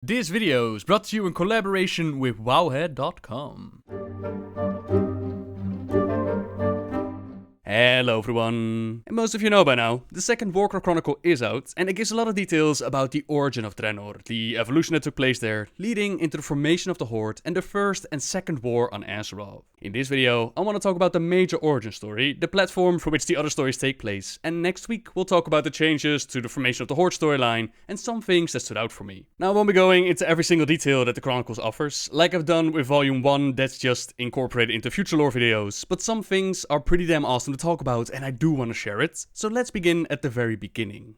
This video is brought to you in collaboration with WoWhead.com. Hello everyone! And most of you know by now, the second Warcraft Chronicle is out, and it gives a lot of details about the origin of Draenor, the evolution that took place there, leading into the formation of the Horde and the first and second war on Azeroth. In this video, I want to talk about the major origin story, the platform for which the other stories take place, and next week we'll talk about the changes to the formation of the Horde storyline and some things that stood out for me. Now I won't be going into every single detail that the Chronicles offers, like I've done with Volume 1 that's just incorporated into future lore videos, but some things are pretty damn awesome to talk about and I do want to share it, so let's begin at the very beginning.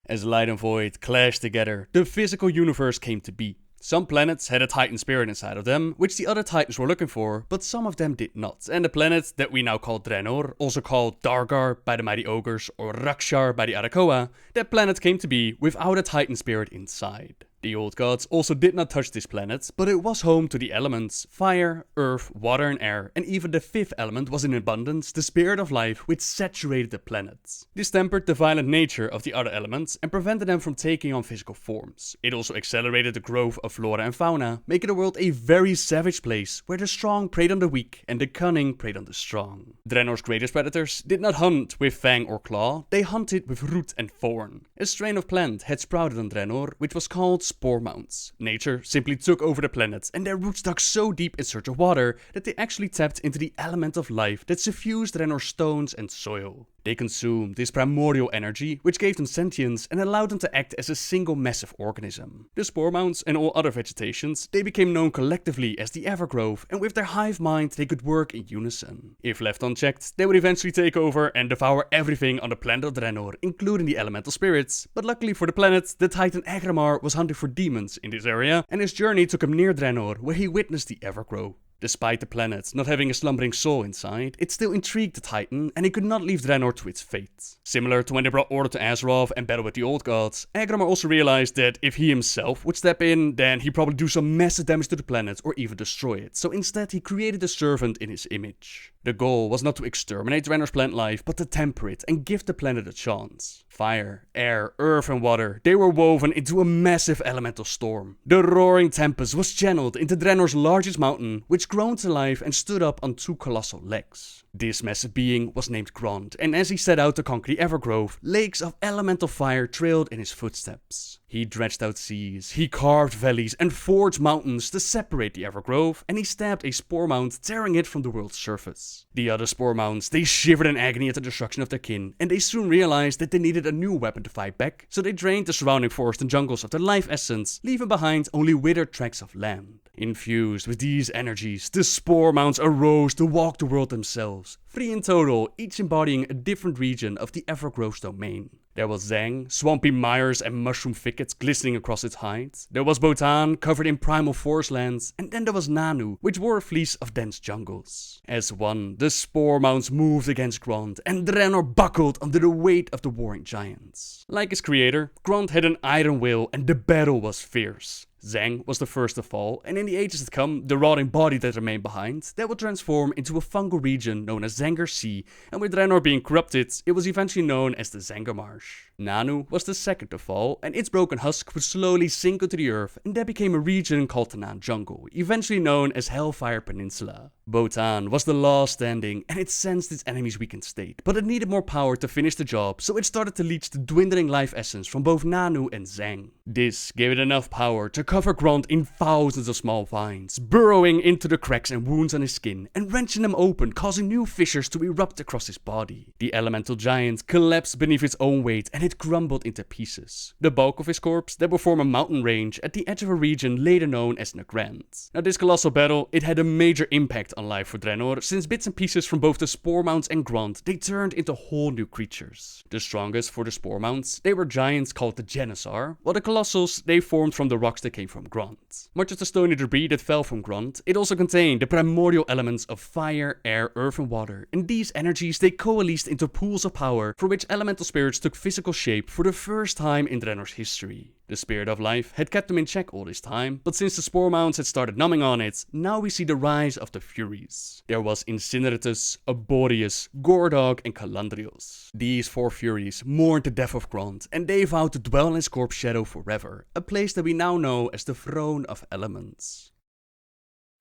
As light and void clashed together, the physical universe came to be. Some planets had a Titan spirit inside of them, which the other Titans were looking for, but some of them did not. And the planet that we now call Draenor, also called Dargar by the mighty Ogres or Rakshar by the Arakkoa, that planet came to be without a Titan spirit inside. The old gods also did not touch this planet, but it was home to the elements, fire, earth, water and air, and even the fifth element was in abundance, the spirit of life, which saturated the planet. This tempered the violent nature of the other elements and prevented them from taking on physical forms. It also accelerated the growth of flora and fauna, making the world a very savage place, where the strong preyed on the weak and the cunning preyed on the strong. Draenor's greatest predators did not hunt with fang or claw, they hunted with root and thorn. A strain of plant had sprouted on Draenor, which was called spore mounts. Nature simply took over the planet, and their roots dug so deep in search of water that they actually tapped into the element of life that suffused Draenor's stones and soil. They consumed this primordial energy, which gave them sentience and allowed them to act as a single massive organism. The spore mounts and all other vegetations, they became known collectively as the Evergrowth, and with their hive mind they could work in unison. If left unchecked, they would eventually take over and devour everything on the planet of Draenor, including the elemental spirits. But luckily for the planet, the Titan Aggramar was hunting for demons in this area, and his journey took him near Draenor, where he witnessed the Evergrowth. Despite the planet not having a slumbering soul inside, it still intrigued the Titan, and he could not leave Draenor to its fate. Similar to when they brought order to Azeroth and battled with the old gods, Aggramar also realized that if he himself would step in, then he'd probably do some massive damage to the planet or even destroy it, so instead he created a servant in his image. The goal was not to exterminate Draenor's plant life, but to temper it and give the planet a chance. Fire, air, earth and water, they were woven into a massive elemental storm. The roaring tempest was channeled into Draenor's largest mountain, which groaned to life and stood up on two colossal legs. This massive being was named Grond, and as he set out to conquer the Evergrowth, lakes of elemental fire trailed in his footsteps. He dredged out seas, he carved valleys and forged mountains to separate the Evergrowth, and he stabbed a spore mount, tearing it from the world's surface. The other spore mounts, they shivered in agony at the destruction of their kin, and they soon realized that they needed a new weapon to fight back, so they drained the surrounding forest and jungles of their life essence, leaving behind only withered tracts of land. Infused with these energies, the spore mounts arose to walk the world themselves, 3 in total, each embodying a different region of the Evergrowth's domain. There was Zang, swampy mires and mushroom thickets glistening across its height. There was Botan, covered in primal forest lands, and then there was Nanu, which wore a fleece of dense jungles. As one, the spore mounts moved against Grond, and Draenor buckled under the weight of the warring giants. Like his creator, Grond had an iron will, and the battle was fierce. Zang was the first to fall, and in the ages to come, the rotting body that remained behind, that would transform into a fungal region known as Zangar Sea, and with Draenor being corrupted, it was eventually known as the Zangar Marsh. Nanu was the second to fall, and its broken husk would slowly sink into the earth, and that became a region called Tanan Jungle, eventually known as Hellfire Peninsula. Botan was the last standing, and it sensed its enemy's weakened state, but it needed more power to finish the job, so it started to leech the dwindling life essence from both Nanu and Zang. This gave it enough power to cover Grond in thousands of small vines, burrowing into the cracks and wounds on his skin, and wrenching them open, causing new fissures to erupt across his body. The elemental giant collapsed beneath its own weight, and it crumbled into pieces. The bulk of his corpse that would form a mountain range at the edge of a region later known as Grond. Now this colossal battle, it had a major impact on life for Draenor, since bits and pieces from both the spore mounts and Grond, they turned into whole new creatures. The strongest for the spore mounts, they were giants called the Janissar, while the colossals, they formed from the rocks that came from Grond. Much as the stony debris that fell from Grond, it also contained the primordial elements of fire, air, earth and water, and these energies, they coalesced into pools of power for which elemental spirits took physical shape for the first time in Draenor's history. The spirit of life had kept them in check all this time, but since the spore mounds had started numbing on it, now we see the rise of the Furies. There was Incineratus, Aborius, Gordog, and Calandrios. These 4 Furies mourned the death of Grond, and they vowed to dwell in his corpse shadow forever, a place that we now know as the Throne of Elements.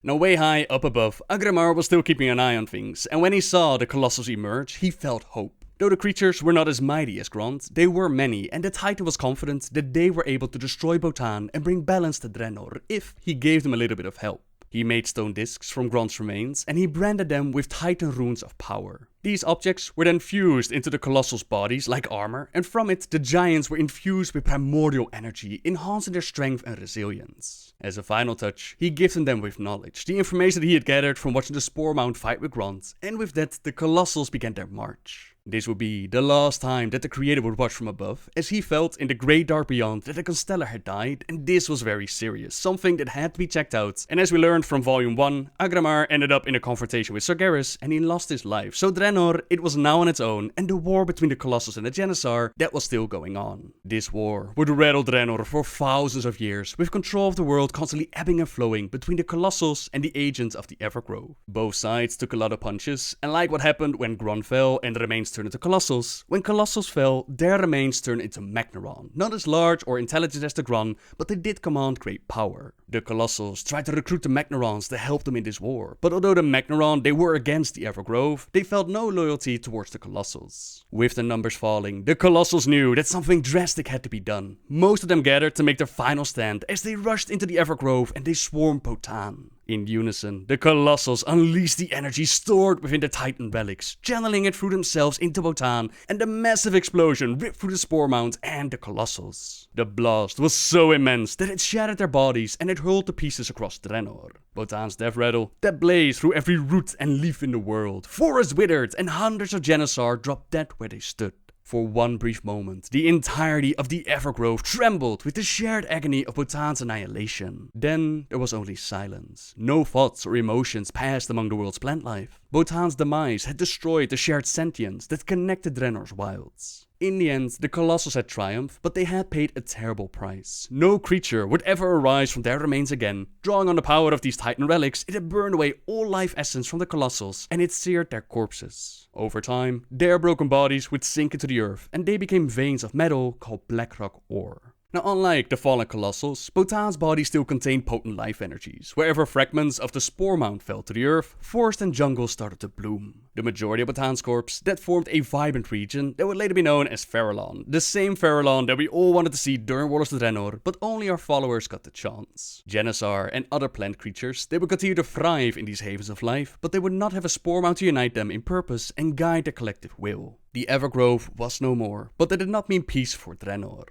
Now way high up above, Aggramar was still keeping an eye on things, and when he saw the colossals emerge, he felt hope. Though the creatures were not as mighty as Grond, they were many, and the Titan was confident that they were able to destroy Botan and bring balance to Draenor if he gave them a little bit of help. He made stone discs from Grond's remains, and he branded them with Titan runes of power. These objects were then fused into the colossals' bodies like armor, and from it the giants were infused with primordial energy, enhancing their strength and resilience. As a final touch, he gifted them with knowledge, the information that he had gathered from watching the Spore Mount fight with Grond, and with that the colossals began their march. This would be the last time that the creator would watch from above, as he felt in the great dark beyond that the Constellar had died, and this was very serious, something that had to be checked out. And as we learned from Volume 1, Aggramar ended up in a confrontation with Sargeras, and he lost his life, so Draenor, it was now on its own, and the war between the Colossals and the Janissar, that was still going on. This war would rattle Draenor for thousands of years, with control of the world constantly ebbing and flowing between the Colossals and the agents of the Evergrowth. Both sides took a lot of punches, and like what happened when Grond fell and the remains turned into colossals, when colossals fell, their remains turned into Mok'nathal. Not as large or intelligent as the Grond, but they did command great power. The colossals tried to recruit the Mok'nathals to help them in this war, but although the Mok'nathal they were against the Evergrowth, they felt no loyalty towards the colossals. With the numbers falling, the colossals knew that something drastic had to be done. Most of them gathered to make their final stand as they rushed into the Evergrowth and they swarmed Botan. In unison, the colossals unleashed the energy stored within the Titan relics, channeling it through themselves into Botan, and the massive explosion ripped through the Spore Mount and the colossals. The blast was so immense that it shattered their bodies and it hurled to pieces across Draenor. Botan's death rattle that blazed through every root and leaf in the world. Forests withered and hundreds of Janissar dropped dead where they stood. For one brief moment, the entirety of the Evergrowth trembled with the shared agony of Botan's annihilation. Then there was only silence. No thoughts or emotions passed among the world's plant life. Botan's demise had destroyed the shared sentience that connected Draenor's wilds. In the end, the Colossals had triumphed, but they had paid a terrible price. No creature would ever arise from their remains again. Drawing on the power of these Titan relics, it had burned away all life essence from the Colossals, and it seared their corpses. Over time, their broken bodies would sink into the earth, and they became veins of metal called black rock ore. Now, unlike the fallen Colossals, Botan's body still contained potent life energies. Wherever fragments of the Spore Mount fell to the earth, forest and jungle started to bloom. The majority of Botan's corpse that formed a vibrant region that would later be known as Farallon. The same Farallon that we all wanted to see during Warlords of Draenor, but only our followers got the chance. Janissar and other plant creatures, they would continue to thrive in these havens of life, but they would not have a Spore Mount to unite them in purpose and guide their collective will. The Evergrowth was no more, but that did not mean peace for Draenor.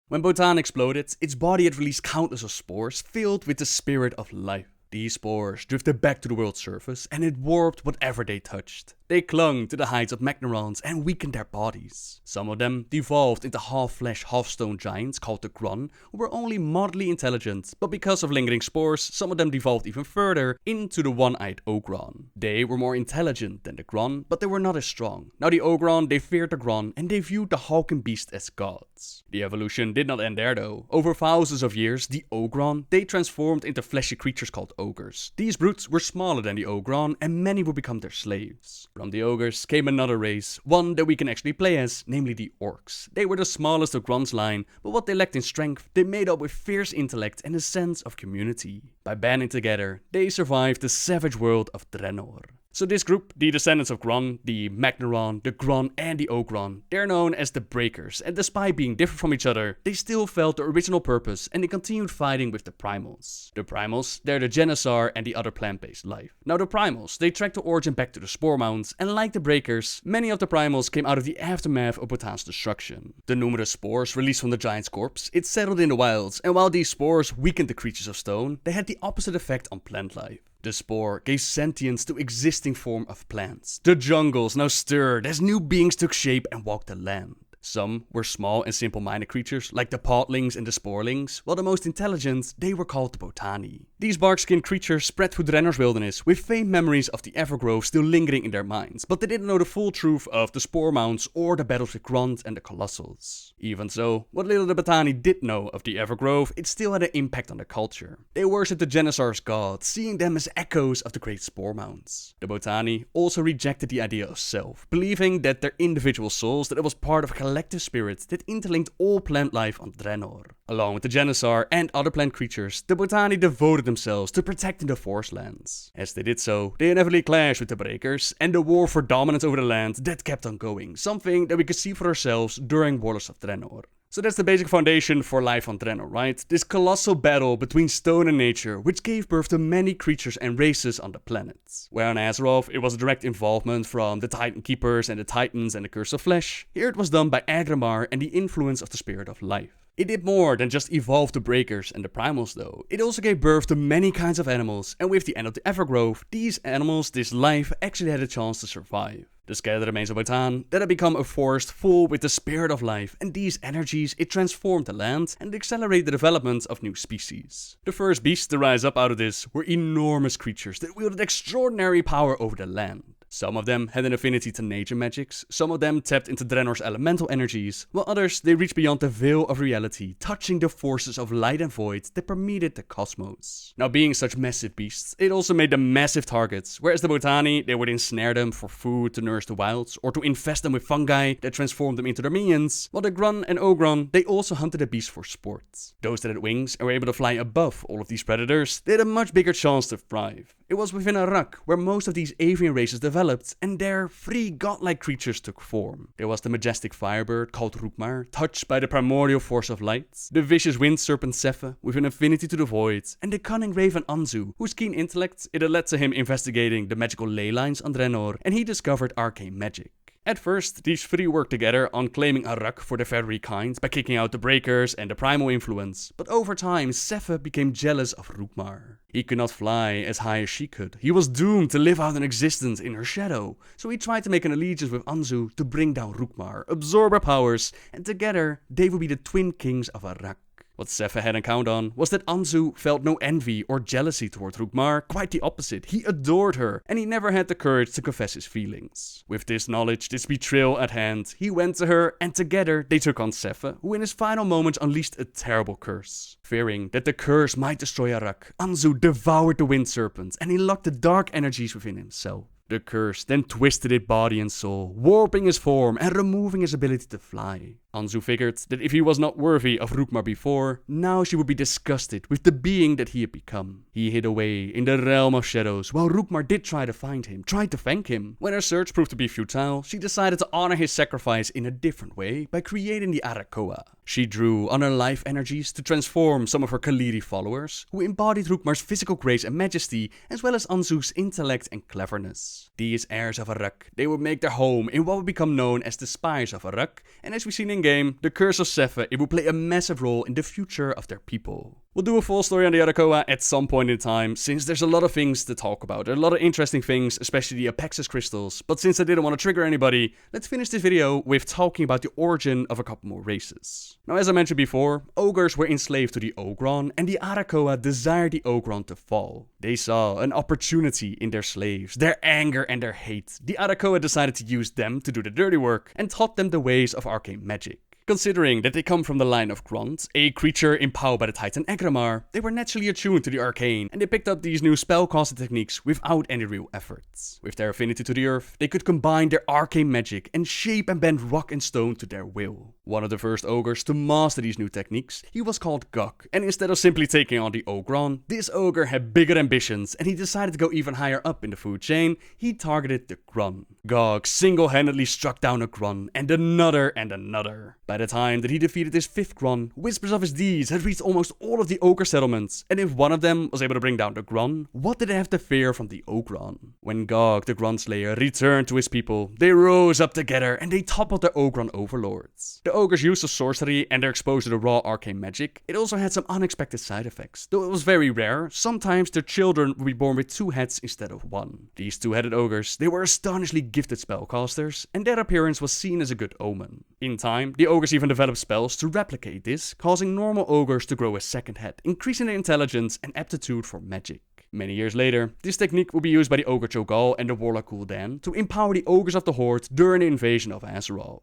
When Botan exploded, its body had released countless of spores filled with the spirit of life. These spores drifted back to the world's surface and it warped whatever they touched. They clung to the hides of Mok'nathals and weakened their bodies. Some of them devolved into half-flesh, half-stone giants called the Grond, who were only moderately intelligent, but because of lingering spores, some of them devolved even further into the one-eyed Ogre. They were more intelligent than the Grond, but they were not as strong. Now the Ogre, they feared the Grond and they viewed the hulking beast as gods. The evolution did not end there though. Over thousands of years, the Ogre, they transformed into fleshy creatures called ogres. These brutes were smaller than the Ogre and many would become their slaves. From the ogres came another race, one that we can actually play as, namely the orcs. They were the smallest of Grond's line, but what they lacked in strength, they made up with fierce intellect and a sense of community. By banding together, they survived the savage world of Draenor. So this group, the descendants of Grond, the Mok'nathal, the Grond and the Ogre, they're known as the Breakers, and despite being different from each other, they still felt the original purpose and they continued fighting with the primals. The primals, they're the Janissar and the other plant-based life. Now the primals, they tracked the origin back to the Spore Mounds, and like the Breakers, many of the primals came out of the aftermath of Botan's destruction. The numerous spores released from the giant's corpse, it settled in the wilds, and while these spores weakened the creatures of stone, they had the opposite effect on plant life. The spore gave sentience to existing form of plants. The jungles now stirred as new beings took shape and walked the land. Some were small and simple-minded creatures like the podlings and the sporelings, while the most intelligent, they were called the botani. These bark-skinned creatures spread through Draenor's wilderness with faint memories of the Evergrowth still lingering in their minds, but they didn't know the full truth of the spore mounts or the battles with Grond and the colossals. Even so, what little the botani did know of the Evergrowth, it still had an impact on the culture. They worshipped the Janissary's gods, seeing them as echoes of the great spore mounts. The botani also rejected the idea of self, believing that their individual souls, that it was part of a collective spirit that interlinked all plant life on Draenor. Along with the Janissar and other plant creatures, the botani devoted themselves to protecting the forest lands. As they did so, they inevitably clashed with the breakers, and the war for dominance over the land that kept on going, something that we could see for ourselves during Warlords of Draenor. So that's the basic foundation for life on Draenor, right? This colossal battle between stone and nature, which gave birth to many creatures and races on the planet. Where on Azeroth, it was a direct involvement from the Titan Keepers and the Titans and the Curse of Flesh. Here it was done by Aggramar and the influence of the Spirit of Life. It did more than just evolve the breakers and the primals though. It also gave birth to many kinds of animals, and with the end of the Evergrowth, these animals, this life, actually had a chance to survive. The scattered remains of Bhutan that had become a forest full with the spirit of life, and these energies, it transformed the land and accelerated the development of new species. The first beasts to rise up out of this were enormous creatures that wielded extraordinary power over the land. Some of them had an affinity to nature magics, some of them tapped into Draenor's elemental energies, while others, they reached beyond the veil of reality, touching the forces of light and void that permeated the cosmos. Now being such massive beasts, it also made them massive targets, whereas the botani, they would ensnare them for food to nourish the wilds, or to infest them with fungi that transformed them into their minions, while the Grond and Ogre, they also hunted the beasts for sport. Those that had wings and were able to fly above all of these predators, they had a much bigger chance to thrive. It was within Arakkoa where most of these avian races developed, and there 3 godlike creatures took form. There was the majestic firebird called Rukmar, touched by the primordial force of light, the vicious wind serpent Sepha with an affinity to the void, and the cunning raven Anzu, whose keen intellect, it had led to him investigating the magical ley lines on Draenor, and he discovered arcane magic. At first, these 3 worked together on claiming Arakkoa for their very kind by kicking out the breakers and the primal influence, but over time Sepha became jealous of Rukmar. He could not fly as high as she could. He was doomed to live out an existence in her shadow, so he tried to make an allegiance with Anzu to bring down Rukmar, absorb her powers, and together they would be the twin kings of Arakkoa. What Sepha hadn't counted on was that Anzu felt no envy or jealousy toward Rukmar, quite the opposite. He adored her, and he never had the courage to confess his feelings. With this knowledge, this betrayal at hand, he went to her, and together they took on Sepha, who in his final moments unleashed a terrible curse. Fearing that the curse might destroy Arakkoa, Anzu devoured the wind serpent, and he locked the dark energies within himself. The curse then twisted his body and soul, warping his form and removing his ability to fly. Anzu figured that if he was not worthy of Rukmar before, now she would be disgusted with the being that he had become. He hid away in the realm of shadows, while Rukmar did try to find him, tried to thank him. When her search proved to be futile, she decided to honor his sacrifice in a different way by creating the Arakkoa. She drew on her life energies to transform some of her Kaliri followers, who embodied Rukmar's physical grace and majesty, as well as Anzu's intellect and cleverness. These heirs of Arakkoa, they would make their home in what would become known as the Spires of Arakkoa, and as we've seen in-game, the Curse of Sepha, it will play a massive role in the future of their people. We'll do a full story on the Arakkoa at some point in time, since there's a lot of things to talk about. There are a lot of interesting things, especially the Apexis crystals, but since I didn't want to trigger anybody, let's finish this video with talking about the origin of a couple more races. Now, as I mentioned before, ogres were enslaved to the Ogron, and the Arakkoa desired the Ogron to fall. They saw an opportunity in their slaves, their anger and their hate. The Arakkoa decided to use them to do the dirty work, and taught them the ways of arcane magic. Considering that they come from the line of Grond, a creature empowered by the Titan Aggramar, they were naturally attuned to the arcane, and they picked up these new spellcasting techniques without any real efforts. With their affinity to the earth, they could combine their arcane magic and shape and bend rock and stone to their will. One of the first ogres to master these new techniques, he was called Gok, and instead of simply taking on the Ogron, this ogre had bigger ambitions, and he decided to go even higher up in the food chain. He targeted the Grond. Gok single-handedly struck down a Grond, and another and another. By the time that he defeated his 5th Grond, whispers of his deeds had reached almost all of the ogre settlements, and if one of them was able to bring down the Grond, what did they have to fear from the Ogron? When Gok, the Grond Slayer, returned to his people, they rose up together and they toppled the Ogron overlords. The The ogres' use of sorcery and their exposure to raw arcane magic, it also had some unexpected side effects. Though it was very rare, sometimes their children would be born with 2 heads instead of 1. These 2-headed ogres, they were astonishingly gifted spellcasters, and their appearance was seen as a good omen. In time, the ogres even developed spells to replicate this, causing normal ogres to grow a 2nd head, increasing their intelligence and aptitude for magic. Many years later, this technique would be used by the Ogre Cho'Gall and the Warlock Kil'jaeden to empower the ogres of the Horde during the invasion of Azeroth.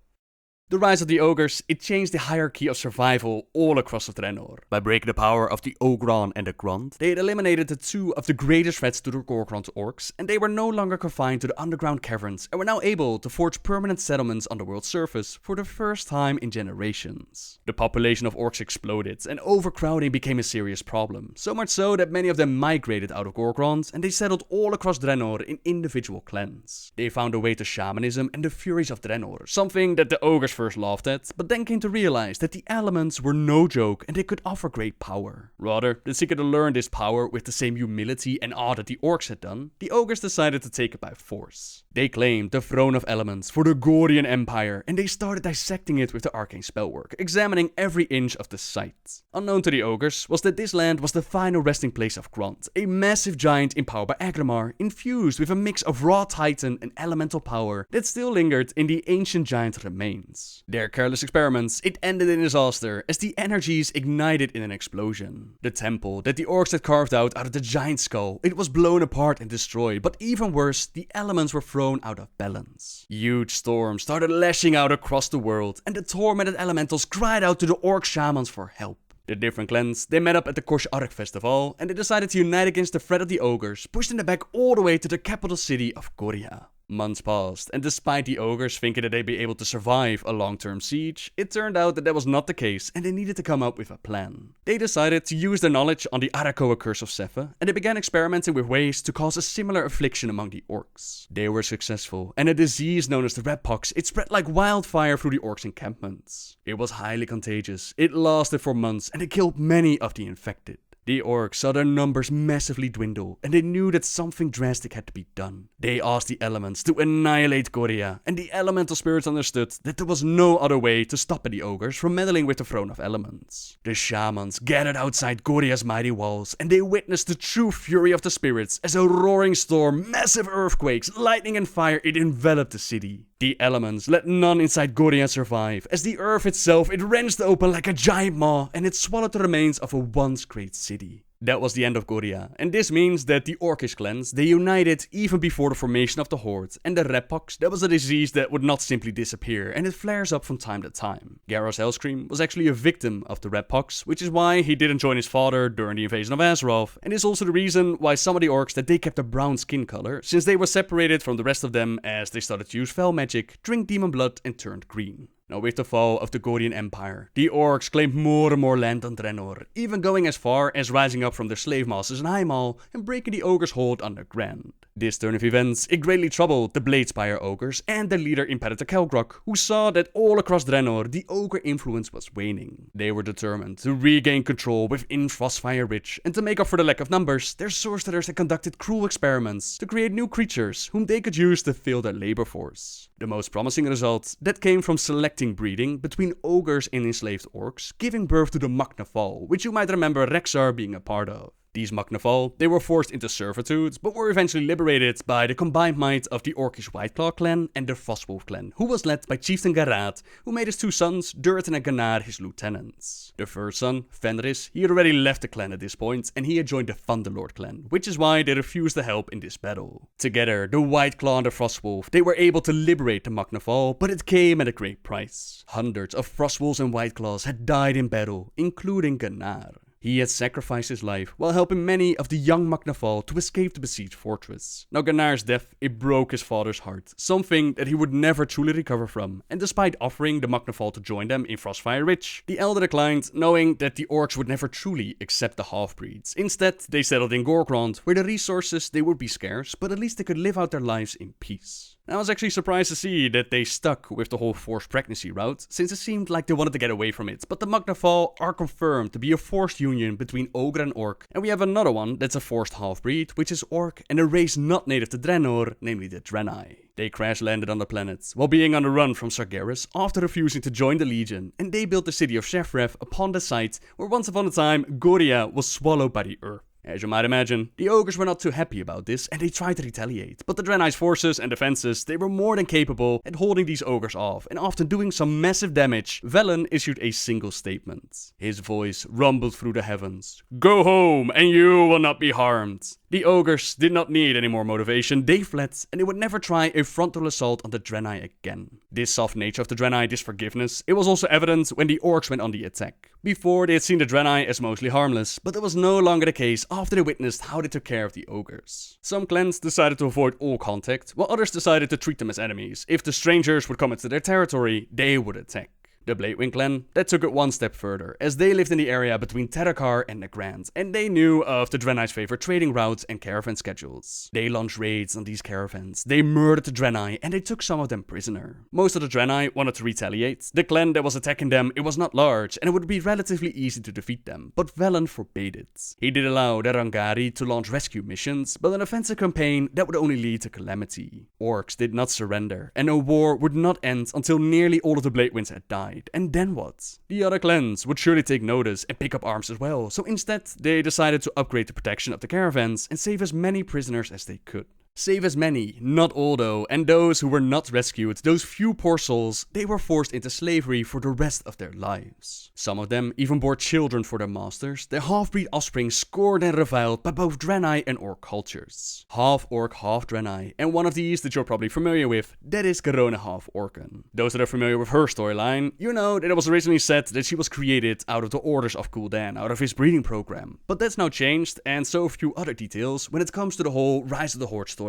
The rise of the ogres, it changed the hierarchy of survival all across Draenor. By breaking the power of the Ogre and the Grond, they had eliminated the 2 of the greatest threats to the Gorgrond orcs, and they were no longer confined to the underground caverns and were now able to forge permanent settlements on the world's surface for the first time in generations. The population of orcs exploded, and overcrowding became a serious problem, so much so that many of them migrated out of Gorgrond and they settled all across Draenor in individual clans. They found a way to shamanism and the furies of Draenor, something that the ogres first laughed at, but then came to realize that the elements were no joke and they could offer great power. Rather than seeking to learn this power with the same humility and awe that the orcs had done, the ogres decided to take it by force. They claimed the throne of elements for the Gordian Empire, and they started dissecting it with the arcane spellwork, examining every inch of the site. Unknown to the ogres was that this land was the final resting place of Grond, a massive giant empowered by Aggramar, infused with a mix of raw titan and elemental power that still lingered in the ancient giant remains. Their careless experiments, it ended in disaster as the energies ignited in an explosion. The temple that the orcs had carved out of the giant skull, it was blown apart and destroyed, but even worse, the elements were thrown out of balance. Huge storms started lashing out across the world, and the tormented elementals cried out to the orc shamans for help. The different clans, they met up at the Kosh Ark festival, and they decided to unite against the threat of the ogres, pushing them back all the way to the capital city of Korea. Months passed, and despite the ogres thinking that they'd be able to survive a long-term siege, it turned out that was not the case, and they needed to come up with a plan. They decided to use their knowledge on the Arakkoa curse of Sepha, and they began experimenting with ways to cause a similar affliction among the orcs. They were successful, and a disease known as the red pox, it spread like wildfire through the orcs' encampments. It was highly contagious, it lasted for months, and it killed many of the infected. The orcs saw their numbers massively dwindle, and they knew that something drastic had to be done. They asked the elements to annihilate Korea, and the elemental spirits understood that there was no other way to stop the ogres from meddling with the throne of elements. The shamans gathered outside Korea's mighty walls, and they witnessed the true fury of the spirits as a roaring storm, massive earthquakes, lightning and fire, it enveloped the city. The elements let none inside Korea survive, as the earth itself, it wrenched open like a giant maw, and it swallowed the remains of a once great city. That was the end of Korea, and this means that the orcish clans, they united even before the formation of the Horde, and the red pox, that was a disease that would not simply disappear, and it flares up from time to time. Garros Hellscream was actually a victim of the red pox, which is why he didn't join his father during the invasion of Azeroth, and is also the reason why some of the orcs that they kept a brown skin color, since they were separated from the rest of them as they started to use fell magic, drink demon blood and turned green. Now with the fall of the Gordian Empire, the orcs claimed more and more land on Draenor, even going as far as rising up from their slave masters in Highmaul and breaking the ogres' hold underground. This turn of events, it greatly troubled the Bladespire ogres and their leader Imperator Kelgrok, who saw that all across Draenor the ogre influence was waning. They were determined to regain control within Frostfire Ridge, and to make up for the lack of numbers, their sorcerers had conducted cruel experiments to create new creatures whom they could use to fill their labor force. The most promising result that came from selecting breeding between ogres and enslaved orcs, giving birth to the Mok'nathal, which you might remember Rexxar being a part of. These Mok'nathal, they were forced into servitude, but were eventually liberated by the combined might of the Orcish Whiteclaw clan and the Frostwolf clan, who was led by Chieftain Garad, who made his 2 sons, Durthan and Gnar, his lieutenants. The first son, Fenris, he had already left the clan at this point, and he had joined the Thunderlord clan, which is why they refused to help in this battle. Together, the Whiteclaw and the Frostwolf, they were able to liberate the Mok'nathal, but it came at a great price. Hundreds of Frostwolves and Whiteclaws had died in battle, including Gnar. He had sacrificed his life while helping many of the young Mok'nathal to escape the besieged fortress. Now Gnar's death, it broke his father's heart, something that he would never truly recover from, and despite offering the Mok'nathal to join them in Frostfire Ridge, the elder declined, knowing that the orcs would never truly accept the half-breeds. Instead, they settled in Gorgrond, where the resources, they would be scarce, but at least they could live out their lives in peace. I was actually surprised to see that they stuck with the whole forced pregnancy route, since it seemed like they wanted to get away from it, but the Mok'nathal are confirmed to be a forced union between Ogre and Orc, and we have another one that's a forced half-breed, which is Orc, and a race not native to Draenor, namely the Draenei. They crash-landed on the planet, while being on the run from Sargeras after refusing to join the Legion, and they built the city of Shefref upon the site where once upon a time Goria was swallowed by the earth. As you might imagine, the Ogres were not too happy about this and they tried to retaliate, but the Draenei's forces and defenses, they were more than capable at holding these Ogres off, and after doing some massive damage, Velen issued a single statement. His voice rumbled through the heavens. "Go home and you will not be harmed." The Ogres did not need any more motivation, they fled, and they would never try a frontal assault on the Draenei again. This soft nature of the Draenei, this forgiveness, it was also evident when the Orcs went on the attack. Before, they had seen the Draenei as mostly harmless, but that was no longer the case after they witnessed how they took care of the Ogres. Some clans decided to avoid all contact, while others decided to treat them as enemies. If the strangers would come into their territory, they would attack. The Bladewing clan, that took it one step further, as they lived in the area between Terakar and the Grond, and they knew of the Draenei's favorite trading routes and caravan schedules. They launched raids on these caravans, they murdered the Draenei, and they took some of them prisoner. Most of the Draenei wanted to retaliate. The clan that was attacking them, it was not large, and it would be relatively easy to defeat them, but Velen forbade it. He did allow the Rangari to launch rescue missions, but an offensive campaign that would only lead to calamity. Orcs did not surrender, and a war would not end until nearly all of the Bladewinds had died. And then what? The other clans would surely take notice and pick up arms as well, so instead they decided to upgrade the protection of the caravans and save as many prisoners as they could. Save as many, not all though, and those who were not rescued, those few poor souls, they were forced into slavery for the rest of their lives. Some of them even bore children for their masters, their half-breed offspring scorned and reviled by both Draenei and Orc cultures. Half Orc, half Draenei, and one of these that you're probably familiar with, that is Garona half Orcan. Those that are familiar with her storyline, you know that it was originally said that she was created out of the orders of Kil'jaeden, out of his breeding program. But that's now changed, and so a few other details when it comes to the whole Rise of the Horde storyline.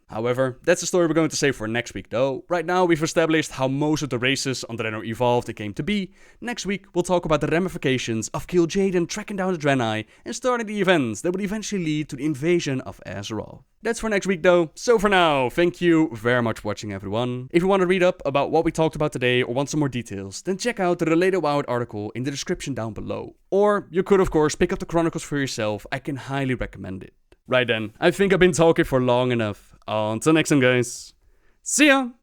However, that's a story we're going to save for next week though. Right now we've established how most of the races on Draenor evolved and came to be. Next week we'll talk about the ramifications of Kil'jaeden tracking down the Draenei and starting the events that would eventually lead to the invasion of Azeroth. That's for next week though, so for now, thank you very much for watching everyone. If you want to read up about what we talked about today or want some more details, then check out the related WoWhead article in the description down below. Or you could of course pick up the Chronicles for yourself, I can highly recommend it. Right then, I think I've been talking for long enough. Until next time guys, see ya!